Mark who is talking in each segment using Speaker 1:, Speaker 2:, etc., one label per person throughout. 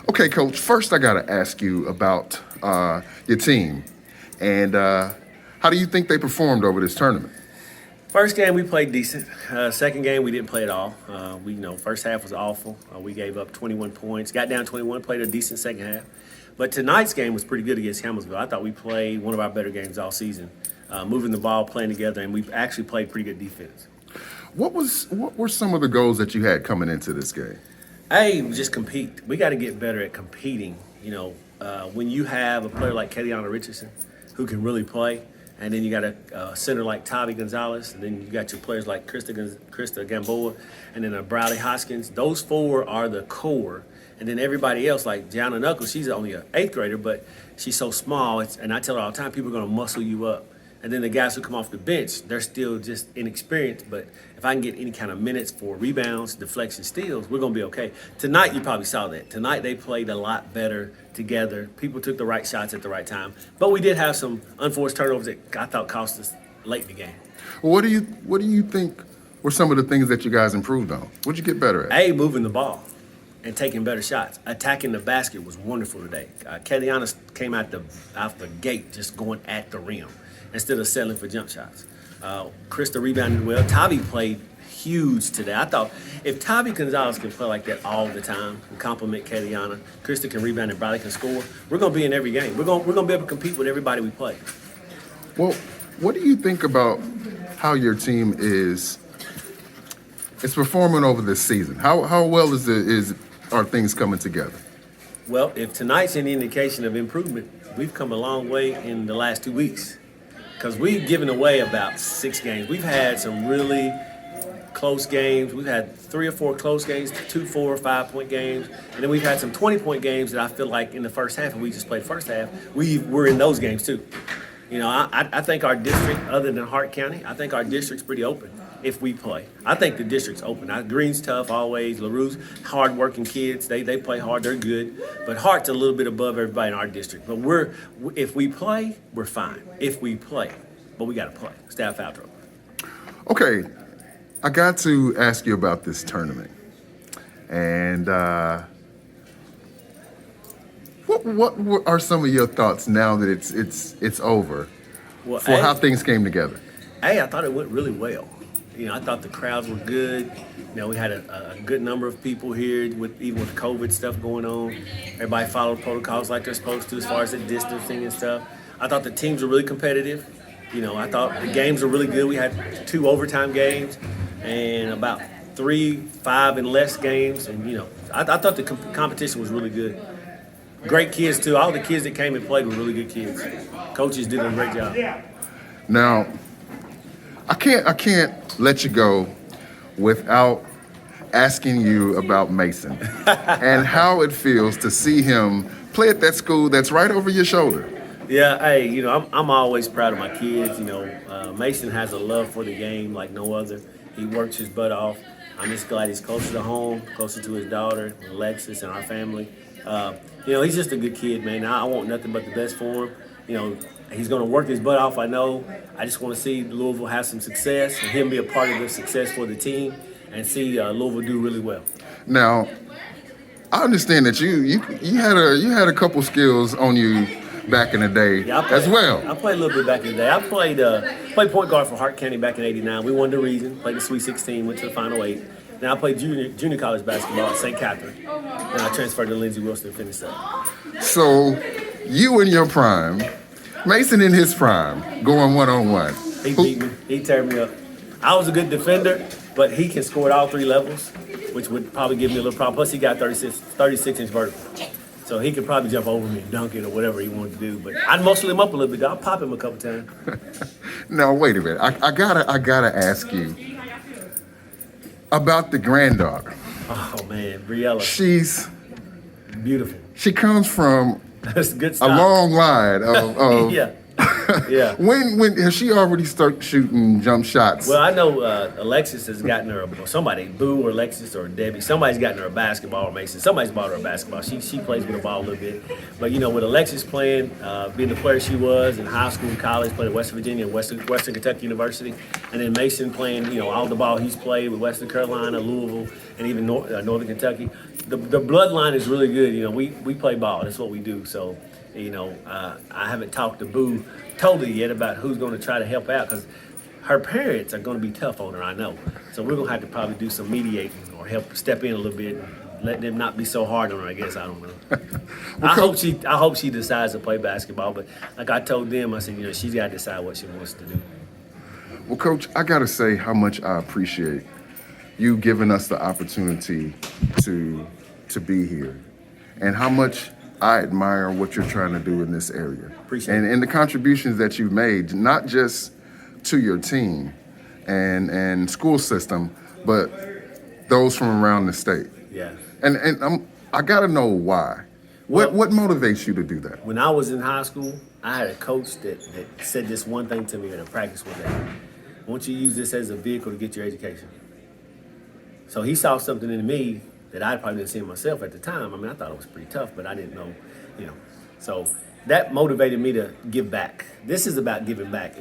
Speaker 1: Okay, Coach, first I got to ask you about your team. And how do you think they performed over this tournament?
Speaker 2: First game we played decent. Second game we didn't play at all. First half was awful. We gave up 21 points, got down 21, played a decent second half. But tonight's game was pretty good against Hamiltonville. I thought we played one of our better games all season, moving the ball, playing together, and we actually played pretty good defense.
Speaker 1: What were some of the goals that you had coming into this game?
Speaker 2: Hey, just compete. We got to get better at competing. When you have a player like Caverna Richardson who can really play, and then you got a center like Tavi Gonzalez, and then you got your players like Krista Gamboa, and then Bradley Hoskins. Those four are the core. And then everybody else, like Gianna Knuckles, she's only an 8th grader, but she's so small. And I tell her all the time, people are going to muscle you up. And then the guys who come off the bench, they're still just inexperienced. But if I can get any kind of minutes for rebounds, deflection, steals, we're going to be okay. Tonight, you probably saw that. Tonight, they played a lot better together. People took the right shots at the right time. But we did have some unforced turnovers that I thought cost us late in the game.
Speaker 1: Well, what do you think were some of the things that you guys improved on? What'd you get better at?
Speaker 2: Moving the ball and taking better shots. Attacking the basket was wonderful today. Kellyanna came out the gate just going at the rim instead of settling for jump shots. Krista rebounded well. Tavi played huge today. I thought if Tavi Gonzalez can play like that all the time and compliment Kellyanna, Krista can rebound and Bradley can score, we're going to be in every game. We're going to be able to compete with everybody we play.
Speaker 1: Well, what do you think about how your team is performing over this season? How well are things coming together?
Speaker 2: Well, if tonight's any indication of improvement, we've come a long way in the last 2 weeks because we've given away about 6 games. We've had some really close games. We've had 3 or 4 close games, 2, 4, 5-point games, and then we've had some 20-point games that I feel like in the first half, and we just played first half, we're in those games too. I think our district, other than Hart County, I think our district's pretty open if we play. I think the district's open. Green's tough always. LaRue's hard-working kids. They play hard. They're good. But Hart's a little bit above everybody in our district. But if we play, we're fine. If we play. But we got to play. Stay out of foul trouble.
Speaker 1: Okay. I got to ask you about this tournament. And what are some of your thoughts now that it's over for how things came together?
Speaker 2: I thought it went really well. I thought the crowds were good. We had a good number of people here, even with COVID stuff going on. Everybody followed protocols like they're supposed to as far as the distancing and stuff. I thought the teams were really competitive. I thought the games were really good. We had 2 overtime games and about 3, 5 and less games. And, I thought the competition was really good. Great kids, too. All the kids that came and played were really good kids. Coaches did a great job.
Speaker 1: Now, I can't let you go without asking you about Mason and how it feels to see him play at that school that's right over your shoulder.
Speaker 2: Yeah, I'm always proud of my kids. Mason has a love for the game like no other. He works his butt off. I'm just glad he's closer to home, closer to his daughter, Alexis, and our family. He's just a good kid, man. I want nothing but the best for him. He's going to work his butt off, I know. I just want to see Louisville have some success and him be a part of the success for the team and see Louisville do really well.
Speaker 1: Now, I understand that you had a couple skills on you back in the day as well.
Speaker 2: I played a little bit back in the day. I played point guard for Hart County back in '89. We won the region, played the Sweet 16, went to the Final 8. Then I played junior college basketball at St. Catherine. Then I transferred to Lindsey Wilson and finished up.
Speaker 1: So, you in your prime, Mason in his prime, going one-on-one.
Speaker 2: He beat me. He teared me up. I was a good defender, but he can score at all 3 levels, which would probably give me a little problem. Plus, he got 36-inch vertical. So he could probably jump over me and dunk it or whatever he wanted to do. But I'd muscle him up a little bit. I'll pop him a couple times.
Speaker 1: Now, wait a minute. I gotta ask you about the granddaughter.
Speaker 2: Oh, man. Briella.
Speaker 1: She's
Speaker 2: beautiful.
Speaker 1: She comes from
Speaker 2: That's good
Speaker 1: a
Speaker 2: stuff.
Speaker 1: long line of
Speaker 2: yeah. Yeah.
Speaker 1: When has she already started shooting jump shots?
Speaker 2: Well, I know Alexis has gotten her, or somebody, Boo or Alexis or Debbie, somebody's gotten her a basketball, or Mason. Somebody's bought her a basketball. She plays with the ball a little bit. But, you know, with Alexis playing, being the player she was in high school and college, playing at West Virginia and Western Kentucky University, and then Mason playing, you know, all the ball he's played with Western Carolina, Louisville, and even Northern Kentucky. The bloodline is really good. You know, we play ball. That's what we do. So, you know, I haven't talked to Boo totally yet about who's going to try to help out because her parents are going to be tough on her, I know. So we're going to have to probably do some mediating or help step in a little bit and let them not be so hard on her, I guess. I don't know. I hope she decides to play basketball, but like I told them, I said, you know, she's got to decide what she wants to do.
Speaker 1: Well, Coach, I got to say how much I appreciate you giving us the opportunity to be here and how much I admire what you're trying to do in this area.
Speaker 2: Appreciate it.
Speaker 1: And the contributions that you've made, not just to your team and school system, but those from around the state.
Speaker 2: Yeah.
Speaker 1: And I got to know why.
Speaker 2: Well,
Speaker 1: what motivates you to do that?
Speaker 2: When I was in high school, I had a coach that said this one thing to me in a practice one day. I want you to use this as a vehicle to get your education. So he saw something in me that I probably didn't see in myself at the time. I mean, I thought it was pretty tough, but I didn't know, you know. So that motivated me to give back. This is about giving back.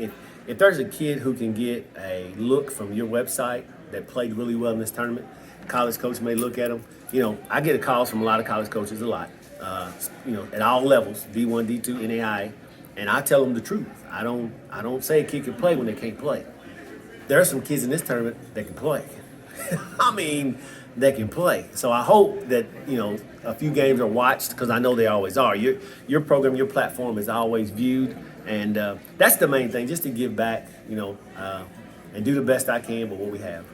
Speaker 2: If there's a kid who can get a look from your website that played really well in this tournament, college coach may look at them. You know, I get calls from a lot of college coaches, a lot, you know, at all levels, D1, D2, NAI, and I tell them the truth. I don't say a kid can play when they can't play. There are some kids in this tournament that can play. I mean, they can play. So I hope that, you know, a few games are watched because I know they always are. Your program, your platform is always viewed, and that's the main thing, just to give back, you know, and do the best I can with what we have.